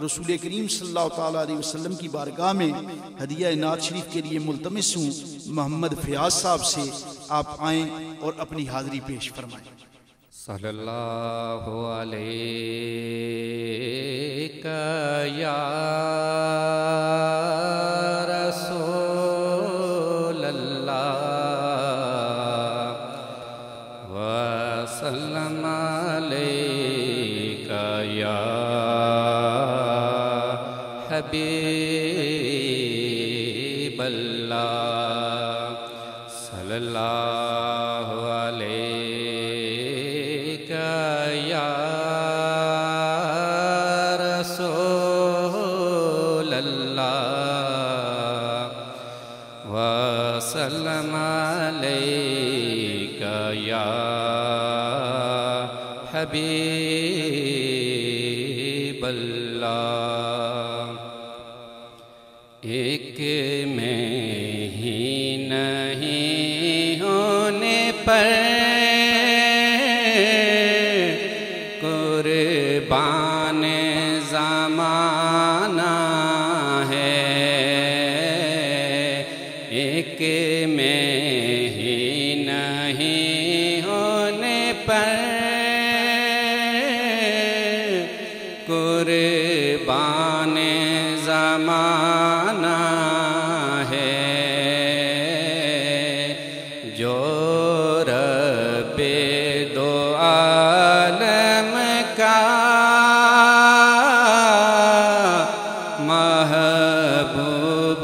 رسول کریم صلی اللہ تعالیٰ علیہ وسلم کی بارگاہ میں ہدیہ نعت شریف کے لیے ملتمس ہوں محمد فیاض صاحب سے آپ آئیں اور اپنی حاضری پیش فرمائیں۔ صلی اللہ علیہ یا رسول اللہ وسلم علیک یا حبیب اللہ صلی اللہ علیہ یا رسول اللہ وسلم علیک یا حبیب اللہ۔ ایک میں ہی نہیں ہونے پر قربان زمانہ ہے، ایک میں ہی نہیں ہونے پر قربان زمانہ ہے، جو رب دو عالم کا محبوب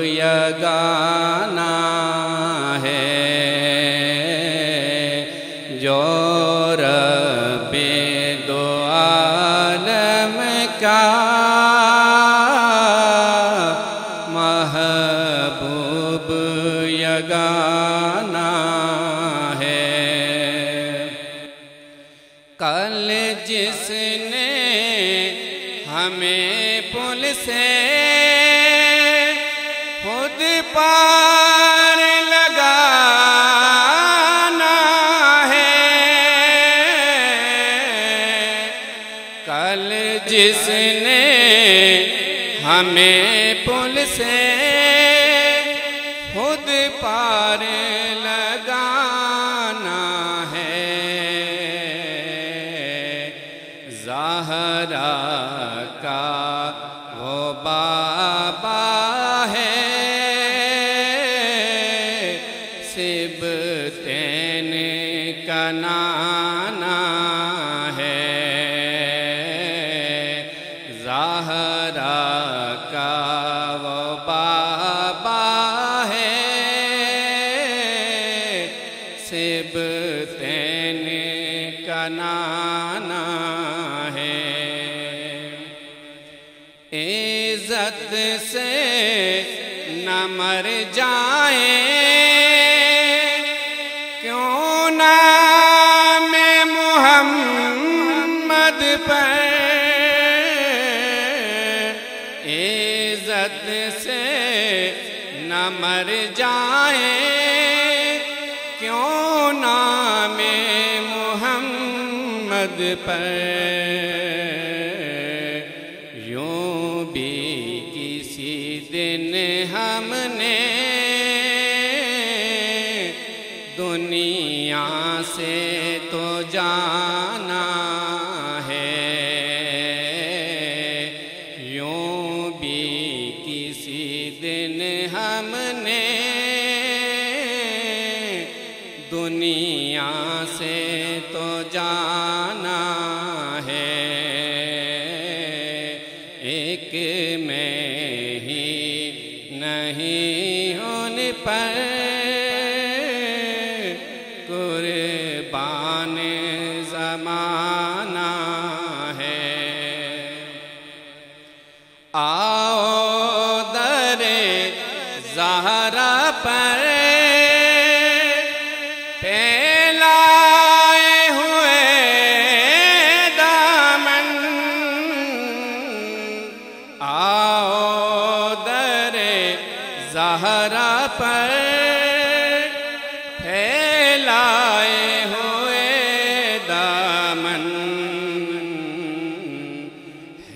یگانہ ہے، جو رب دو عالم کا محبوب یگانہ ہے۔ کل جس نے ہمیں پل سے خود پار لگانا ہے، کل جس نے ہمیں پل سے خود پار لگانا ہے، زہرا کا وہ بابا ہے، سبتین کا نانا ہے، زہرا کا وہ بابا ہے، سبتین کا نانا ہے۔ عزت سے نہ مر جائیں کیوں نام محمد پر، عزت سے نہ مر جائیں کیوں نام محمد پر، یوں بھی کسی دن ہم نے دنیا سے تو جانا ہے، یوں بھی کسی دن ہم نے دنیا سے تو جانا ہے، ایک میں ہی نہیں ہونے پر قربان زمانہ ہے۔ آؤ در زہرا پر پھیلائے ہوئے دامن، آؤ در زہرا پر پھیلائے ہوئے دامن،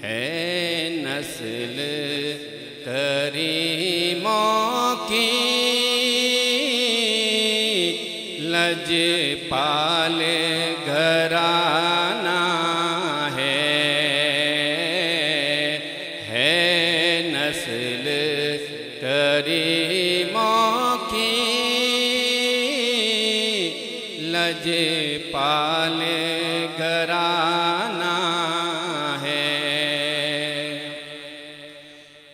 ہے نسل کریموں کی لجپال گھرانہ ہے نسل کریموں کی لجپال گھرانہ ہے۔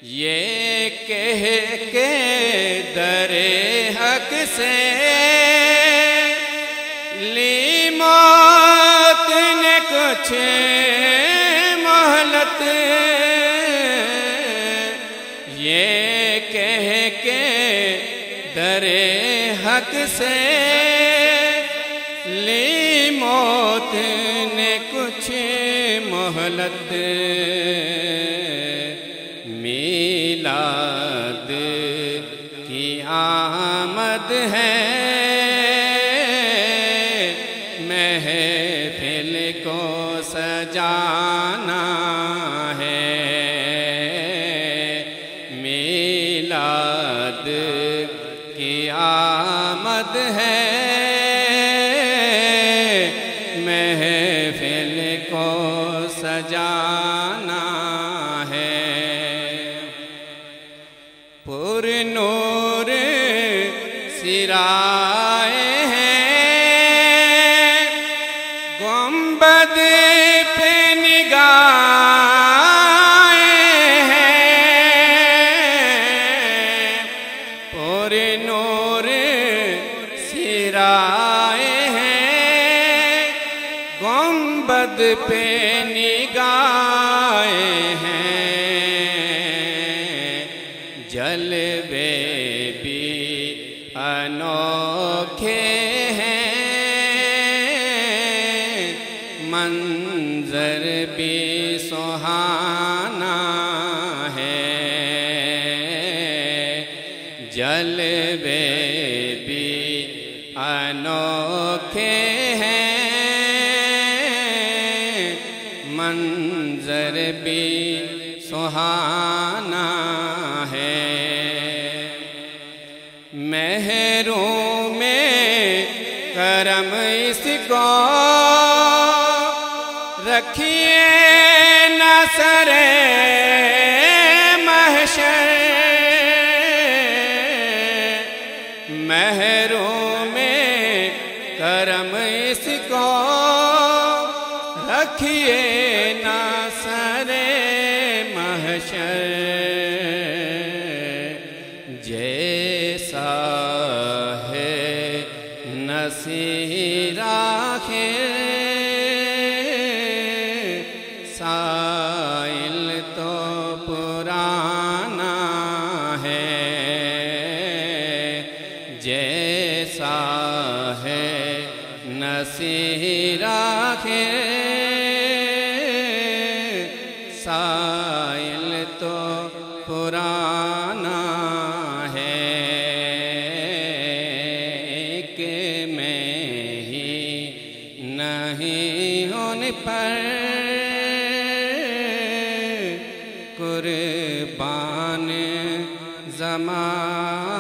یہ کہہ کے در حق سے لی موت نے کچھ مہلت، یہ کہہ کے در حق سے لی موت نے کچھ مہلت، میلاد کی آمد ہے محفل کو سجانا ہے، میلاد کی آمد ہے محفل کو سجانا ہے۔ پر نور سرائے ہیں گنبد پہ نگاہیں ہیں، پر نور سرائے ہیں گنبد پہ نگاہیں ہیں، جلوے بھی انوکھے ہیں منظر بھی سہانا ہے، جلوے بھی انوکھے ہیں منظر بھی سہانا ہے، محروم کرم اس کو رکھیے نہ سر محشر، محروم کرم اس کو رکھیے نہ سر محشر، جیسا ہے نصیر آخر سائل تو پرانا ہے، جیسا ہے نصیر آخر سائل تو پرانا ہے، کہ میں ہی نہیں ان پر قربان زمان